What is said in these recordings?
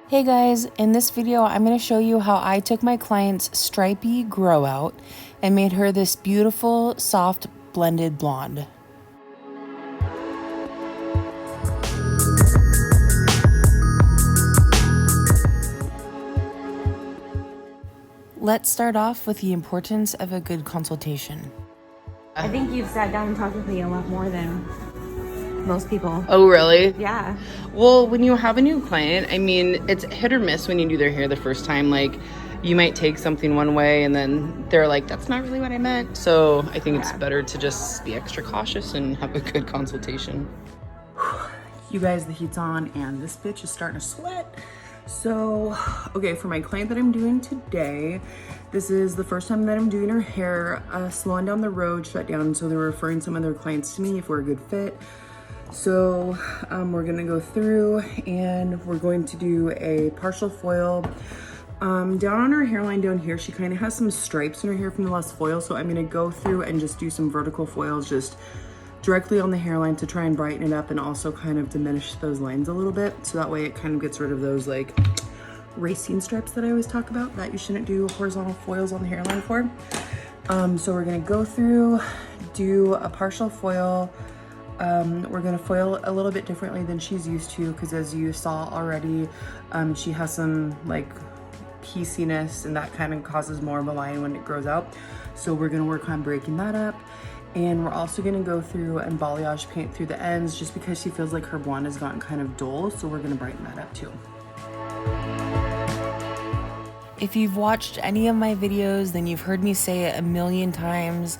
Hey guys, in this video I'm going to show you how I took my client's stripy grow out and made her this beautiful soft blended blonde. Let's start off with the importance of a good consultation. I think you've sat down and talked with me a lot more than most people. Oh, really? Yeah. Well, when you have a new client, I mean, it's hit or miss when you do their hair the first time. Like, you might take something one way and then they're like, that's not really what I meant. So I think it's better to just be extra cautious and have a good consultation. You guys, the heat's on and this bitch is starting to sweat. So, okay, for my client that I'm doing today, this is the first time that I'm doing her hair. Salon down the road shut down, so they're referring some of their clients to me if we're a good fit. So we're gonna go through and we're going to do a partial foil. Down on her hairline down here, she kind of has some stripes in her hair from the last foil, so I'm gonna go through and just do some vertical foils just directly on the hairline to try and brighten it up and also kind of diminish those lines a little bit, so that way it kind of gets rid of those like racing stripes that I always talk about that you shouldn't do horizontal foils on the hairline for. So we're gonna go through, do a partial foil. We're gonna foil a little bit differently than she's used to, because as you saw already, she has some like pieceiness and that kind of causes more of a line when it grows out. So we're gonna work on breaking that up. And we're also gonna go through and balayage paint through the ends just because she feels like her blonde has gotten kind of dull. So we're gonna brighten that up too. If you've watched any of my videos, then you've heard me say it a million times.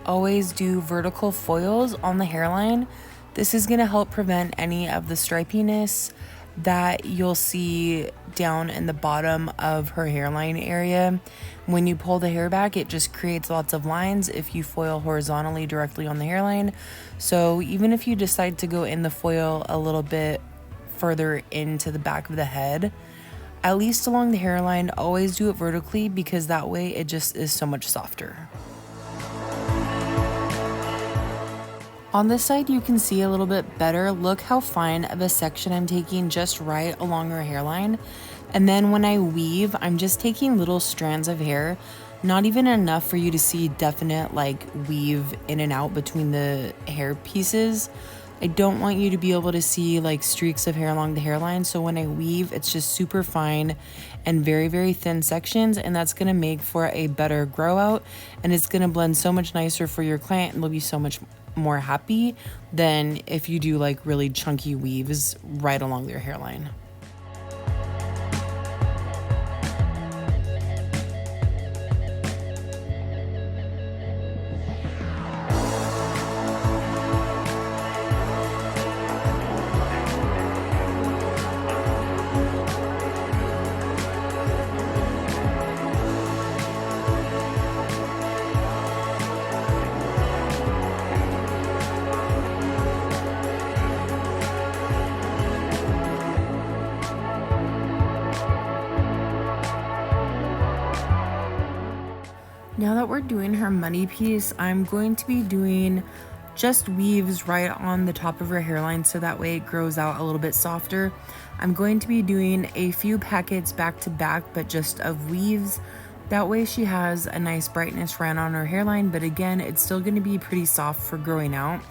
Always do vertical foils on the hairline. This is gonna help prevent any of the stripiness that you'll see down in the bottom of her hairline area. When you pull the hair back, it just creates lots of lines if you foil horizontally directly on the hairline. So even if you decide to go in the foil a little bit further into the back of the head, at least along the hairline, always do it vertically, because that way it just is so much softer. On this side, you can see a little bit better. Look how fine of a section I'm taking just right along her hairline. And then when I weave, I'm just taking little strands of hair, not even enough for you to see definite like weave in and out between the hair pieces. I don't want you to be able to see like streaks of hair along the hairline. So when I weave, it's just super fine and very, very thin sections. And that's gonna make for a better grow out. And it's gonna blend so much nicer for your client, and they'll be so much more happy than if you do like really chunky weaves right along their hairline. Now that we're doing her money piece, I'm going to be doing just weaves right on the top of her hairline, so that way it grows out a little bit softer. I'm going to be doing a few packets back to back, but just of weaves. That way she has a nice brightness right on her hairline, but again, it's still going to be pretty soft for growing out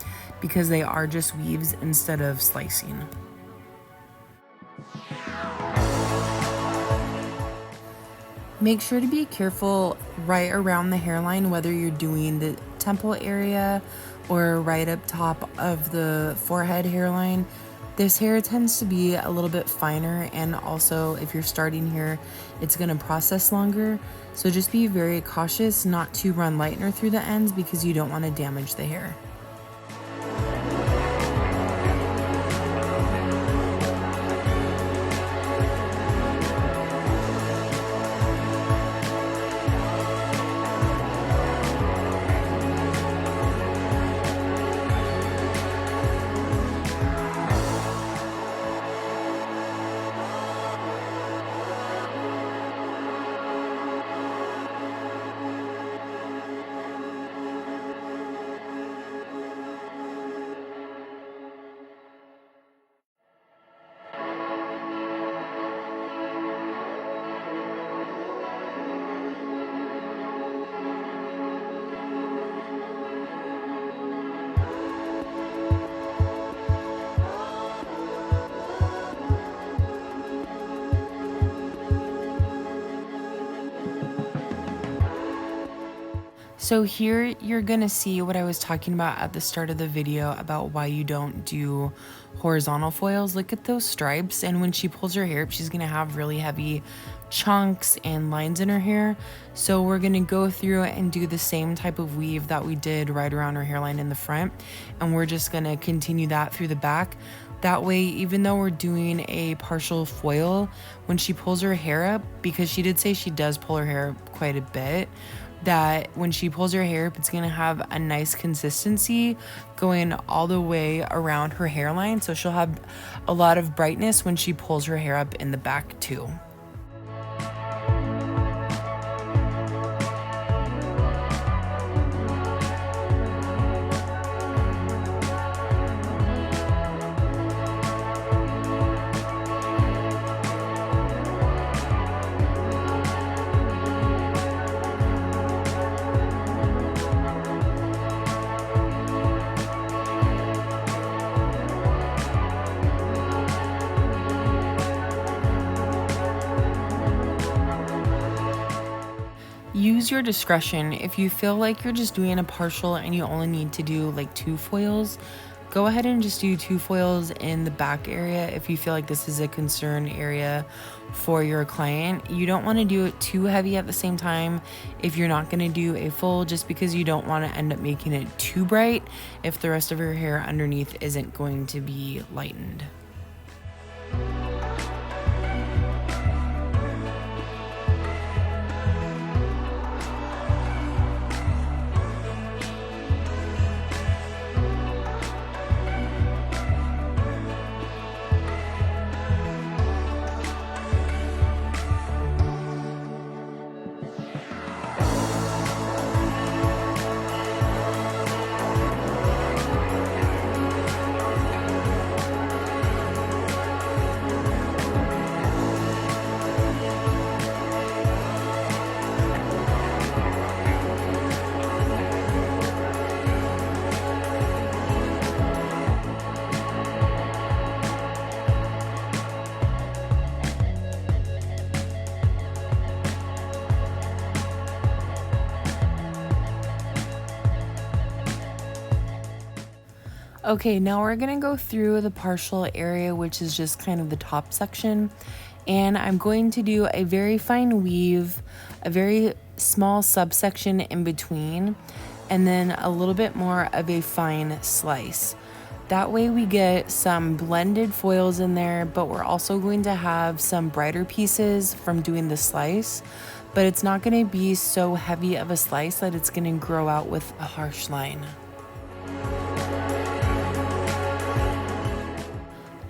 because they are just weaves instead of slicing. Make sure to be careful right around the hairline, whether you're doing the temple area or right up top of the forehead hairline. This hair tends to be a little bit finer, and also if you're starting here, it's gonna process longer. So just be very cautious not to run lightener through the ends because you don't wanna damage the hair. So here you're gonna see what I was talking about at the start of the video about why you don't do horizontal foils. Look at those stripes, and when she pulls her hair up, she's gonna have really heavy chunks and lines in her hair. So we're gonna go through and do the same type of weave that we did right around her hairline in the front, and we're just gonna continue that through the back. That way, even though we're doing a partial foil, when she pulls her hair up, because she did say she does pull her hair up quite a bit, that when she pulls her hair up, it's gonna have a nice consistency going all the way around her hairline. So she'll have a lot of brightness when she pulls her hair up in the back too. Use your discretion. If you feel like you're just doing a partial and you only need to do like 2 foils, go ahead and just do 2 foils in the back area if you feel like this is a concern area for your client. You don't want to do it too heavy at the same time if you're not going to do a full, just because you don't want to end up making it too bright if the rest of your hair underneath isn't going to be lightened. Okay, now we're gonna go through the partial area, which is just kind of the top section. And I'm going to do a very fine weave, a very small subsection in between, and then a little bit more of a fine slice. That way we get some blended foils in there, but we're also going to have some brighter pieces from doing the slice, but it's not gonna be so heavy of a slice that it's gonna grow out with a harsh line.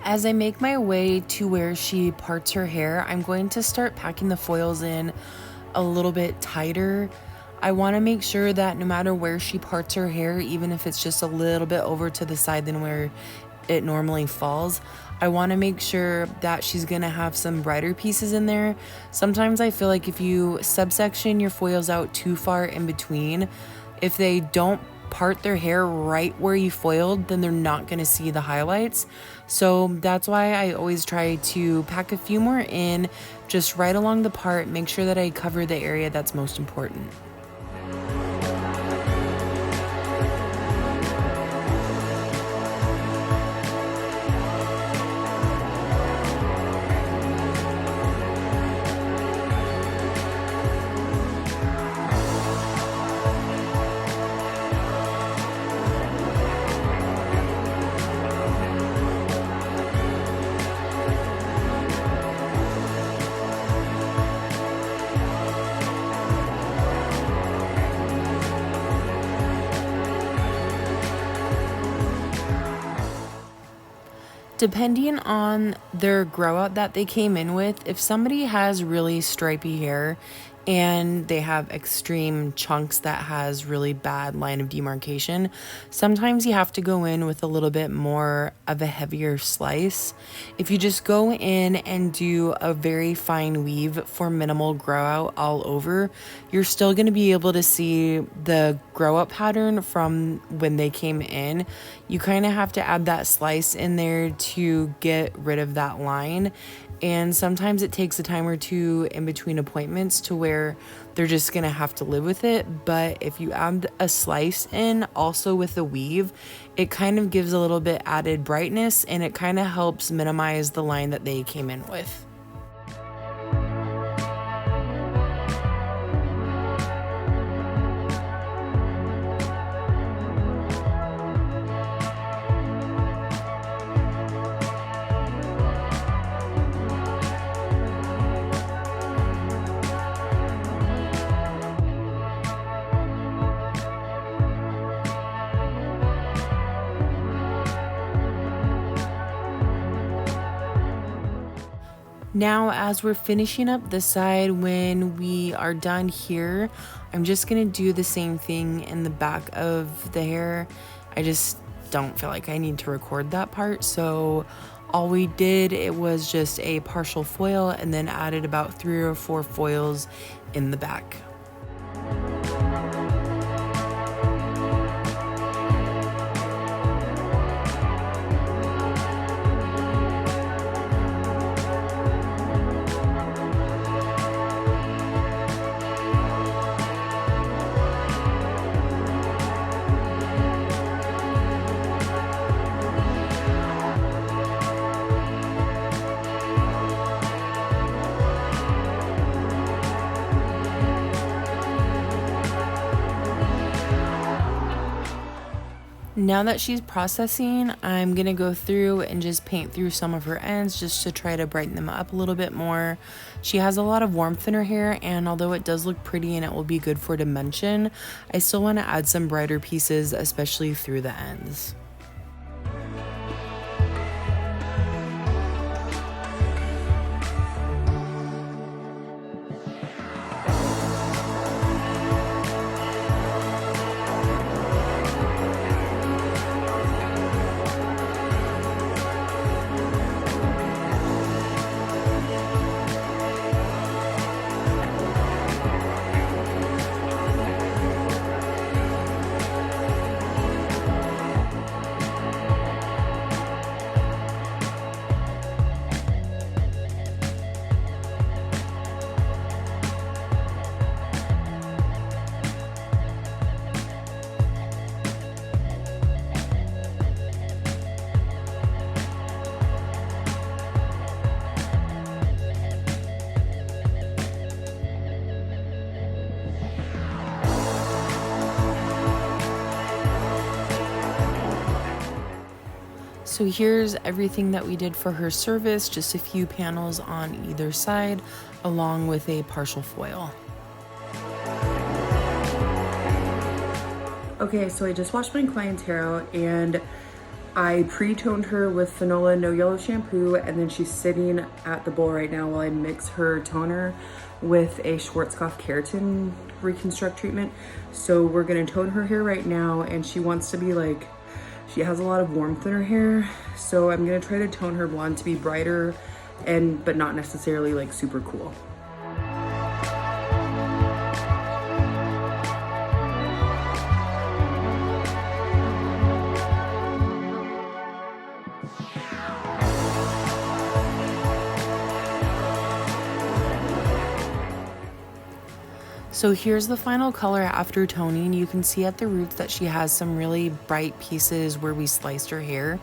As I make my way to where she parts her hair, I'm going to start packing the foils in a little bit tighter. I want to make sure that no matter where she parts her hair, even if it's just a little bit over to the side than where it normally falls, I want to make sure that she's going to have some brighter pieces in there. Sometimes I feel like if you subsection your foils out too far in between, if they don't part their hair right where you foiled, then they're not going to see the highlights. So that's why I always try to pack a few more in just right along the part, make sure that I cover the area that's most important. Depending on their grow out that they came in with, if somebody has really stripy hair and they have extreme chunks that has really bad line of demarcation, sometimes you have to go in with a little bit more of a heavier slice. If you just go in and do a very fine weave for minimal grow out all over, you're still going to be able to see the grow up pattern from when they came in. You kind of have to add that slice in there to get rid of that line. And sometimes it takes a time or two in between appointments to where hair, they're just gonna have to live with it. But if you add a slice in also with the weave, it kind of gives a little bit added brightness, and it kind of helps minimize the line that they came in with. Now, as we're finishing up this side, when we are done here, I'm just gonna do the same thing in the back of the hair. I just don't feel like I need to record that part, so all we did, it was just a partial foil and then added about 3 or 4 foils in the back. Now that she's processing, I'm gonna go through and just paint through some of her ends just to try to brighten them up a little bit more. She has a lot of warmth in her hair, and although it does look pretty and it will be good for dimension, I still want to add some brighter pieces, especially through the ends. So here's everything that we did for her service, just a few panels on either side, along with a partial foil. Okay, so I just washed my client's hair out and I pre-toned her with Fanola No Yellow shampoo, and then she's sitting at the bowl right now while I mix her toner with a Schwarzkopf keratin reconstruct treatment. So we're gonna tone her hair right now, and she wants to be like, she has a lot of warmth in her hair, so I'm gonna try to tone her blonde to be brighter but not necessarily like super cool. So here's the final color after toning. You can see at the roots that she has some really bright pieces where we sliced her hair,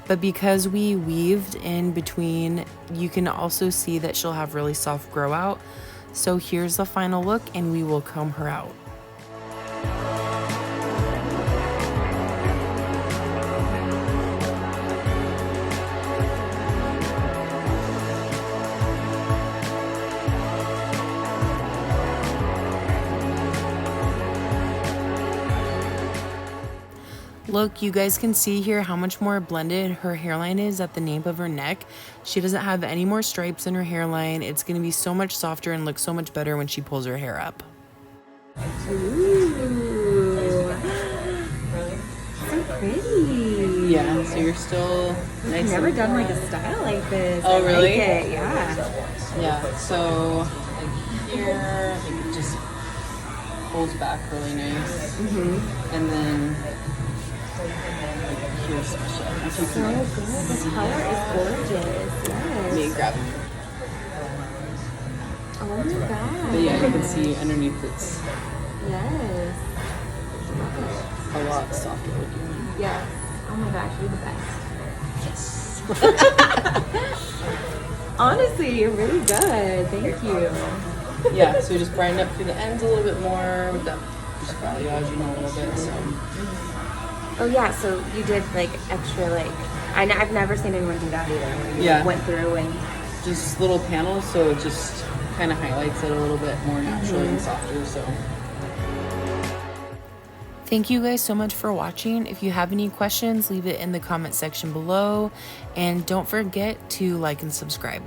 but because we weaved in between, you can also see that she'll have really soft grow out. So here's the final look, and we will comb her out. Look, you guys can see here how much more blended her hairline is at the nape of her neck. She doesn't have any more stripes in her hairline. It's gonna be so much softer and look so much better when she pulls her hair up. Ooh. So pretty. Yeah, so you're still nice. I've never done like a style like this. Oh, really? I like it, yeah. Yeah, so like here, I think it just pulls back really nice. And then here's some shit. So good. This color is gorgeous. Yes. Let me grab it. Oh, Oh my god. But yeah, you can see underneath it's Yes. a lot softer looking. Yes. Oh my gosh, you're the best. Honestly, you're really good. Thank you. Yeah, so we just brighten up through the ends a little bit more with that just balayaging a little bit. So Oh yeah, so you did like extra like I've never seen anyone do that either. Where you Yeah. went through and just little panels, so it just kind of highlights it a little bit more naturally and softer. So Thank you guys so much for watching. If you have any questions, leave it in the comment section below. And don't forget to like and subscribe.